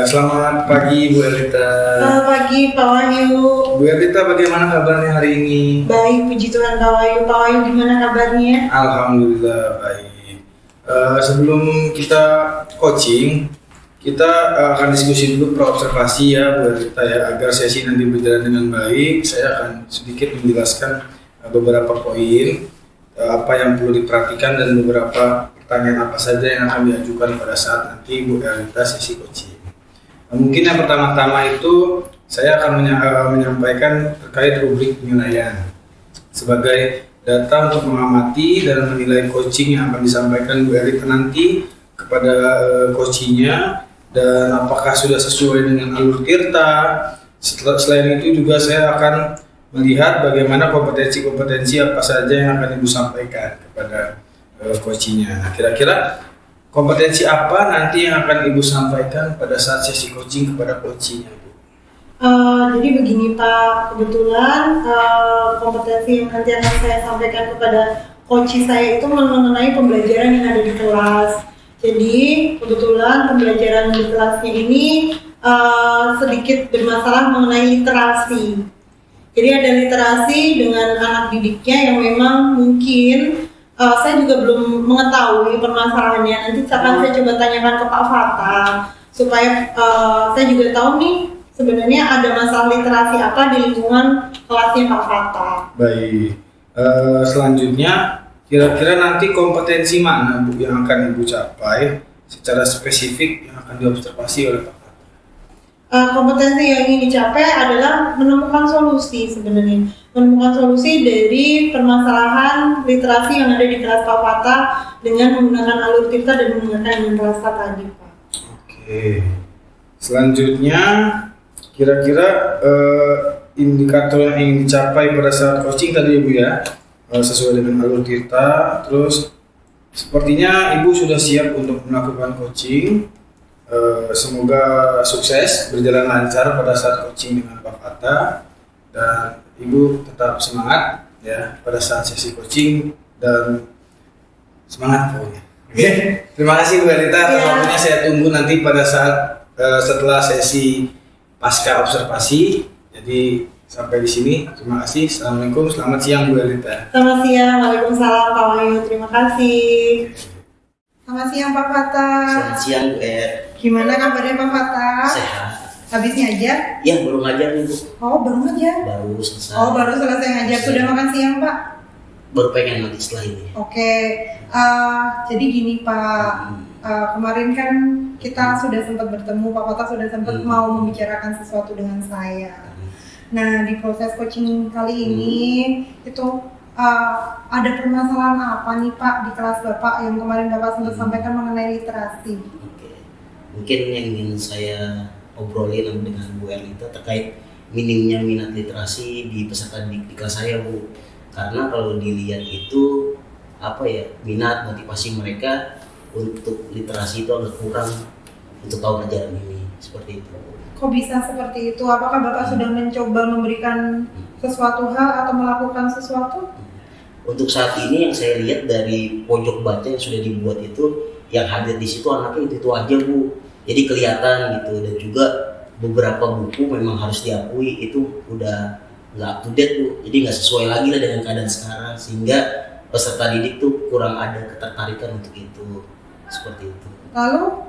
Selamat pagi Bu Elita. Selamat pagi Pak Wahyu. Bu Elita, bagaimana kabarnya hari ini? Baik, puji Tuhan Pak Wahyu. Pak Wahyu gimana kabarnya? Alhamdulillah baik. Sebelum kita coaching, kita akan diskusi dulu observasi ya Bu Elita ya, agar sesi nanti berjalan dengan baik. Saya akan sedikit menjelaskan beberapa poin apa yang perlu diperhatikan dan beberapa pertanyaan apa saja yang akan diajukan pada saat nanti Bu Elita sesi coaching. Mungkin yang pertama-tama itu saya akan menyampaikan terkait rubrik penilaian sebagai data untuk mengamati dan menilai coaching yang akan disampaikan Bu Elita nanti kepada coachingnya dan apakah sudah sesuai dengan alur tirta. Selain itu juga saya akan melihat bagaimana kompetensi-kompetensi apa saja yang akan Ibu sampaikan kepada coachingnya. Nah, kira-kira kompetensi apa nanti yang akan Ibu sampaikan pada saat sesi coaching kepada coachingnya, Bu? Jadi begini Pak, kebetulan kompetensi yang nanti akan saya sampaikan kepada coaching saya itu mengenai pembelajaran yang ada di kelas. Jadi kebetulan pembelajaran di kelasnya ini sedikit bermasalah mengenai literasi. Jadi ada literasi dengan anak didiknya yang memang mungkin saya juga belum mengetahui permasalahannya. Nanti akan saya coba tanyakan ke Pak Fata supaya saya juga tahu nih sebenarnya ada masalah literasi apa di lingkungan kelasnya Pak Fata. Baik. Selanjutnya, kira-kira nanti kompetensi mana Bu yang akan Ibu capai secara spesifik yang akan diobservasi oleh Pak Fata? Kompetensi yang ingin dicapai adalah menemukan solusi sebenarnya. Menemukan solusi dari permasalahan literasi yang ada di kelas Pak Fata dengan menggunakan alur tirta dan menggunakan rasa tadi, Pak. Oke. Selanjutnya, kira-kira indikator yang ingin dicapai pada saat coaching tadi Ibu ya, sesuai dengan alur tirta. Terus, sepertinya Ibu sudah siap untuk melakukan coaching. Semoga sukses, berjalan lancar pada saat coaching dengan Pak Fata, dan Ibu tetap semangat ya pada saat sesi coaching dan semangat pokoknya. Oke. Terima kasih Bu Elita atas waktunya. Saya tunggu nanti pada saat setelah sesi pasca observasi. Jadi sampai di sini. Terima kasih. Assalamualaikum. Selamat siang Bu Elita. Selamat siang. Waalaikumsalam Pak Wahyu. Terima kasih. Selamat siang Pak Fata. Selamat siang Bu Er. Gimana kabarnya Pak Fata? Sehat. Habis ngajar? Ya belum ngajar nih Bu. Oh baru ngajar? Baru selesai. Oh baru selesai ngajar. Sudah makan siang Pak? Baru pengen nanti setelah ini. Oke. Jadi gini Pak. Kemarin kan kita sudah sempat bertemu, Pak Fata sudah sempat mau membicarakan sesuatu dengan saya. Nah di proses coaching kali ini itu ada permasalahan apa nih Pak di kelas Bapak yang kemarin Bapak sempat sampaikan mengenai literasi? Oke. Mungkin yang ingin saya obrolin dengan Bu Elita terkait minimnya minat literasi di peserta di kelas saya Bu. Karena kalau dilihat itu minat motivasi mereka untuk literasi itu agak kurang untuk tahun ajaran ini, seperti itu. Kok bisa seperti itu? Apakah Bapak sudah mencoba memberikan sesuatu hal atau melakukan sesuatu? Untuk saat ini yang saya lihat dari pojok baca yang sudah dibuat itu, yang hadir di situ anaknya itu aja Bu. Jadi kelihatan gitu, dan juga beberapa buku memang harus diakui itu udah nggak up to date Bu. Jadi nggak sesuai lagi lah dengan keadaan sekarang, sehingga peserta didik tuh kurang ada ketertarikan untuk itu, seperti itu. Lalu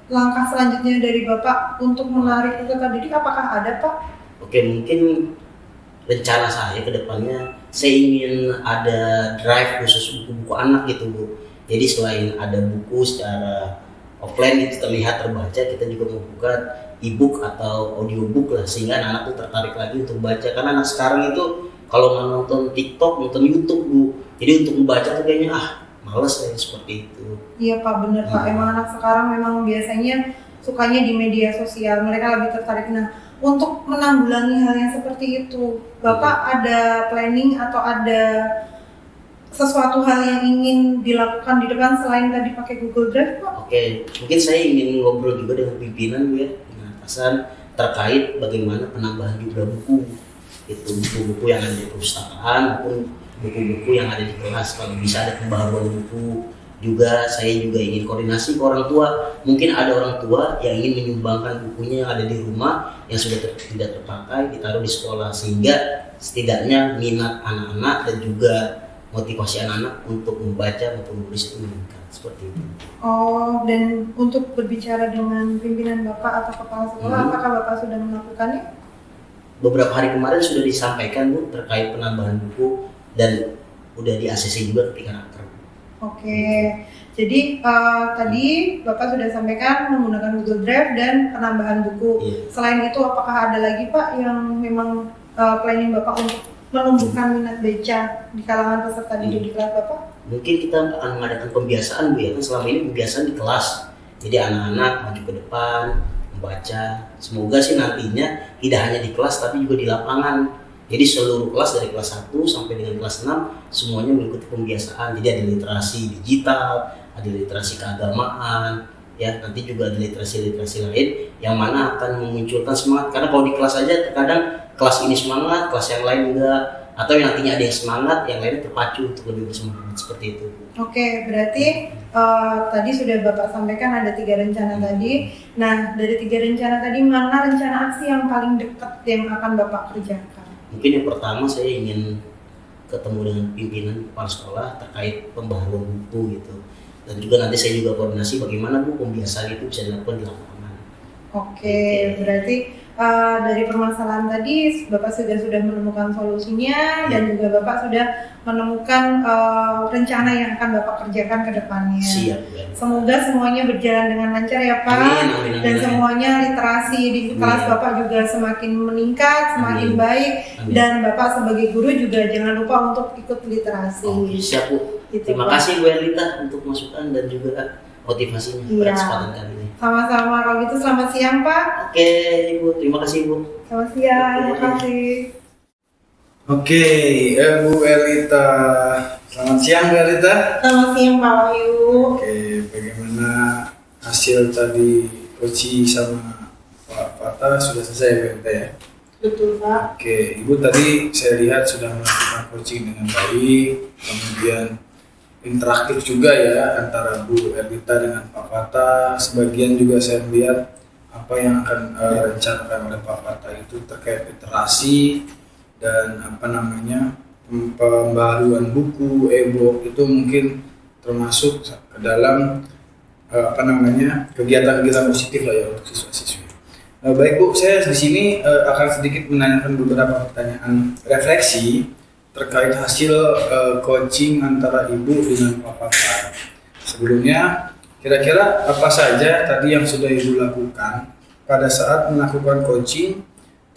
langkah selanjutnya dari Bapak untuk menarik peserta didik apakah ada Pak? Oke, mungkin rencana saya ke depannya saya ingin ada drive khusus buku-buku anak gitu Bu. Jadi selain ada buku secara offline itu terlihat terbaca, kita juga membuka e-book atau audiobook lah, sehingga anak-anak tuh tertarik lagi untuk baca. Karena anak sekarang itu kalau mau nonton TikTok, nonton YouTube Bu, jadi untuk membaca tuh kayaknya males ya, seperti itu. Iya Pak, bener Pak. Emang anak sekarang memang biasanya sukanya di media sosial, mereka lebih tertarik. Nah, untuk menanggulangi hal yang seperti itu, Bapak ada planning atau ada sesuatu hal yang ingin dilakukan di depan selain tadi pakai Google Drive Pak? Oke, mungkin saya ingin ngobrol juga dengan pimpinan Bu ya, dengan atasan terkait bagaimana penambahan jumlah buku. Itu buku-buku yang ada di perpustakaan maupun buku-buku yang ada di kelas, kalau bisa ada pembaharuan buku Juga saya juga ingin koordinasi ke orang tua. Mungkin ada orang tua yang ingin menyumbangkan bukunya yang ada di rumah yang sudah tidak terpakai ditaruh di sekolah, sehingga setidaknya minat anak-anak dan juga motivasi anak-anak untuk membaca maupun menulis itu meningkat seperti itu. Oh, dan untuk berbicara dengan pimpinan Bapak atau kepala sekolah, apakah Bapak sudah melakukannya? Beberapa hari kemarin sudah disampaikan Bu terkait penambahan buku dan udah di ACC juga ketika raker. Oke, jadi tadi Bapak sudah sampaikan menggunakan Google Drive dan penambahan buku. Iya. Selain itu, apakah ada lagi Pak yang memang planning Bapak untuk menumbuhkan minat baca di kalangan peserta didik di kelas Bapak? Mungkin kita akan mengadakan pembiasaan Bu ya, kan selama ini pembiasaan di kelas. Jadi anak-anak maju ke depan, membaca. Semoga sih nantinya tidak hanya di kelas tapi juga di lapangan. Jadi seluruh kelas dari kelas 1 sampai dengan kelas 6 semuanya mengikuti pembiasaan. Jadi ada literasi digital, ada literasi keagamaan, ya nanti juga ada literasi lain yang mana akan memunculkan semangat. Karena kalau di kelas aja terkadang kelas ini semangat, kelas yang lain enggak, atau yang nantinya ada yang semangat, yang lainnya terpacu untuk lebih bersemangat seperti itu. Oke, berarti tadi sudah Bapak sampaikan ada 3 rencana tadi. Nah, dari 3 rencana tadi, mana rencana aksi yang paling dekat yang akan Bapak kerjakan? Mungkin yang pertama saya ingin ketemu dengan pimpinan kepala sekolah terkait pembaharuan buku gitu. Dan juga nanti saya juga koordinasi bagaimana Bu pembiasaan itu bisa dilakukan di lapangan. Oke, berarti dari permasalahan tadi Bapak sudah menemukan solusinya dan juga Bapak sudah menemukan rencana yang akan Bapak kerjakan ke depannya. Siap, ya. Semoga semuanya berjalan dengan lancar ya Pak. Amin. Dan semuanya literasi di kelas Bapak juga semakin meningkat, semakin baik. Amin. Dan Bapak sebagai guru juga jangan lupa untuk ikut literasi. Oke, siap Bu. Gitu, Terima Pak. kasih Bu Erlita untuk masukan dan juga motivasinya pada kesempatan kali ini. Sama-sama, kalau gitu selamat siang Pak. Oke Bu, terima kasih Bu. Selamat siang, terima kasih. Oke, Bu Erlita. Selamat siang Bu Erlita. Selamat siang Pak Wahyu. Oke, bagaimana hasil tadi coaching sama Pak Fata sudah selesai Bu Erlita ya? Betul Pak. Oke, Ibu tadi saya lihat sudah melakukan coaching dengan baik, kemudian interaktif juga ya antara Bu Erlita dengan Pak Fata. Sebagian juga saya melihat apa yang akan rencanakan oleh Pak Fata itu terkait literasi dan pembaharuan buku, e-book itu mungkin termasuk ke dalam kegiatan-kegiatan positif lah ya untuk siswa-siswi. Baik Bu, saya di sini akan sedikit menanyakan beberapa pertanyaan refleksi terkait hasil coaching antara Ibu dengan Pak Fata. Sebelumnya, kira-kira apa saja tadi yang sudah Ibu lakukan pada saat melakukan coaching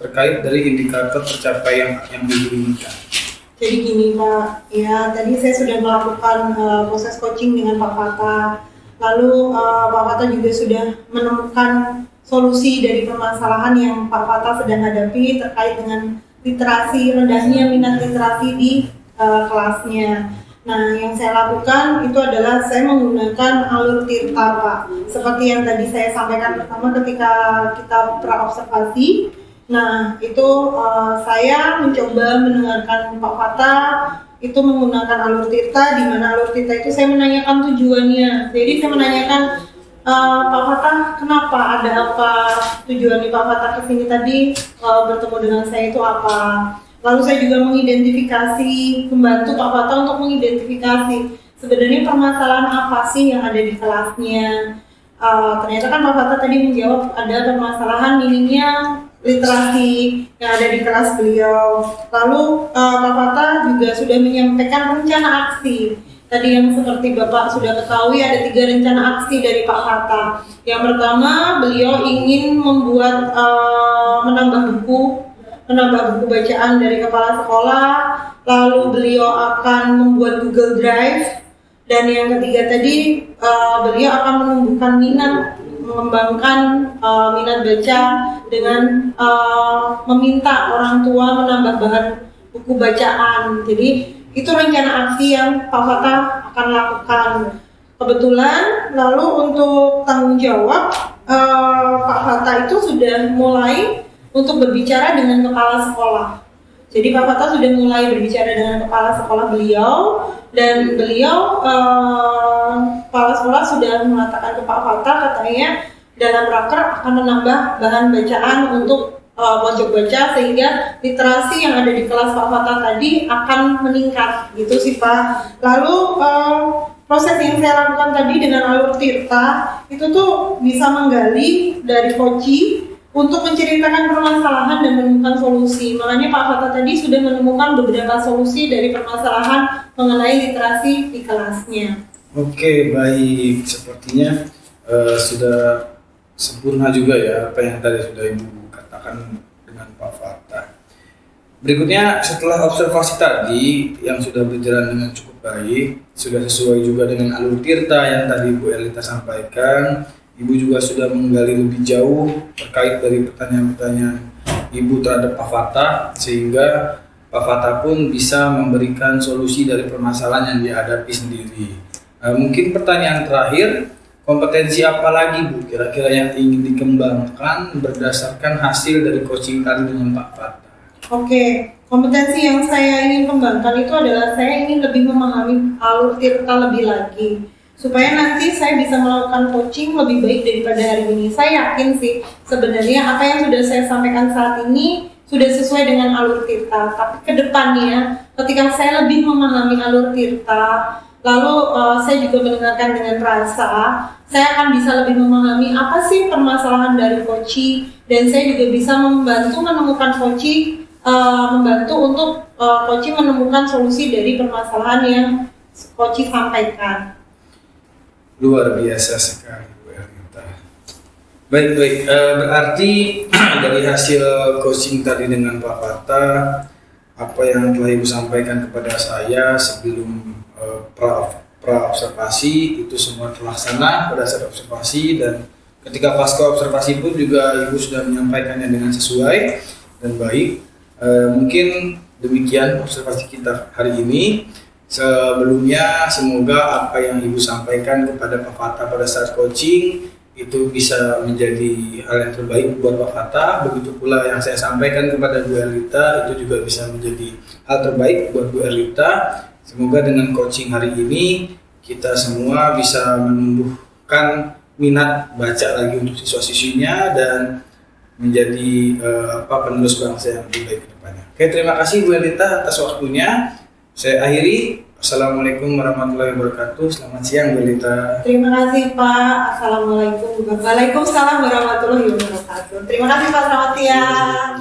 terkait dari indikator tercapai yang Ibu inginkan? Jadi gini Pak, ya tadi saya sudah melakukan proses coaching dengan Pak Fata. Lalu Pak Fata juga sudah menemukan solusi dari permasalahan yang Pak Fata sedang hadapi terkait dengan literasi, rendahnya minat literasi di kelasnya. Nah, yang saya lakukan itu adalah saya menggunakan alur tirta Pak. Seperti yang tadi saya sampaikan pertama ketika kita praobservasi. Nah, itu saya mencoba mendengarkan Pak Fata itu menggunakan alur tirta, di mana alur tirta itu saya menanyakan tujuannya. Jadi saya menanyakan Pak Fata, kenapa, ada apa tujuan Pak Fata kesini tadi bertemu dengan saya itu apa? Lalu saya juga mengidentifikasi, membantu Pak Fata untuk mengidentifikasi sebenarnya permasalahan apa sih yang ada di kelasnya. Ternyata kan Pak Fata tadi menjawab ada permasalahan minimnya literasi yang ada di kelas beliau. Lalu Pak Fata juga sudah menyampaikan rencana aksi. Tadi yang seperti Bapak sudah ketahui ada 3 rencana aksi dari Pak Fata. Yang pertama, beliau ingin membuat menambah buku bacaan dari kepala sekolah. Lalu beliau akan membuat Google Drive. Dan yang ketiga tadi beliau akan menumbuhkan minat, mengembangkan minat baca dengan meminta orang tua menambah bahan buku bacaan. Jadi itu rencana aksi yang Pak Fata akan lakukan. Kebetulan, lalu untuk tanggung jawab, Pak Fata itu sudah mulai untuk berbicara dengan kepala sekolah. Jadi Pak Fata sudah mulai berbicara dengan kepala sekolah beliau, dan beliau kepala sekolah sudah mengatakan ke Pak Fata katanya dalam raker akan menambah bahan bacaan untuk pojok baca sehingga literasi yang ada di kelas Pak Fata tadi akan meningkat gitu sih Pak. Lalu proses yang saya lakukan tadi dengan alur Tirta itu tuh bisa menggali dari Koci untuk menceritakan permasalahan dan menemukan solusi. Makanya Pak Fata tadi sudah menemukan beberapa solusi dari permasalahan mengenai literasi di kelasnya. Oke, baik. Sepertinya sudah sempurna juga ya apa yang tadi sudah Ibu katakan dengan Pak Fata. Berikutnya, setelah observasi tadi yang sudah berjalan dengan cukup baik, sudah sesuai juga dengan alur Tirta yang tadi Bu Erlita sampaikan, Ibu juga sudah menggali lebih jauh terkait dari pertanyaan-pertanyaan Ibu terhadap Pak Fata, sehingga Pak Fata pun bisa memberikan solusi dari permasalahan yang dihadapi sendiri. Mungkin pertanyaan terakhir, kompetensi apa lagi Bu kira-kira yang ingin dikembangkan berdasarkan hasil dari coaching tadi dengan Pak Fata? Oke, kompetensi yang saya ingin kembangkan itu adalah saya ingin lebih memahami alur Tirta lebih lagi, supaya nanti saya bisa melakukan coaching lebih baik daripada hari ini. Saya yakin sih sebenarnya apa yang sudah saya sampaikan saat ini sudah sesuai dengan alur Tirta, tapi ke depannya ketika saya lebih memahami alur Tirta, lalu saya juga mendengarkan dengan rasa, saya akan bisa lebih memahami apa sih permasalahan dari Koci, dan saya juga bisa membantu menemukan Koci, membantu untuk Koci menemukan solusi dari permasalahan yang Koci sampaikan. Luar biasa sekali Bu Erlita. Baik. Berarti dari hasil coaching tadi dengan Pak Fata, apa yang telah Ibu sampaikan kepada saya sebelum pra-observasi itu semua terlaksana pada saat observasi, dan ketika pasca observasi pun juga Ibu sudah menyampaikannya dengan sesuai dan baik. Mungkin demikian observasi kita hari ini. Sebelumnya semoga apa yang Ibu sampaikan kepada Pak Fata pada saat coaching itu bisa menjadi hal yang terbaik buat Pak Fata. Begitu pula yang saya sampaikan kepada Bu Erlita itu juga bisa menjadi hal terbaik buat Bu Erlita. Semoga dengan coaching hari ini kita semua bisa menumbuhkan minat baca lagi untuk siswa-siswinya dan menjadi penerus bangsa yang lebih baik ke depannya. Oke, terima kasih Bu Erlita atas waktunya. Saya akhiri. Assalamualaikum warahmatullahi wabarakatuh. Selamat siang Bu Erlita. Terima kasih Pak. Assalamualaikum. Waalaikumsalam warahmatullahi wabarakatuh. Terima kasih Pak. Selamat siang.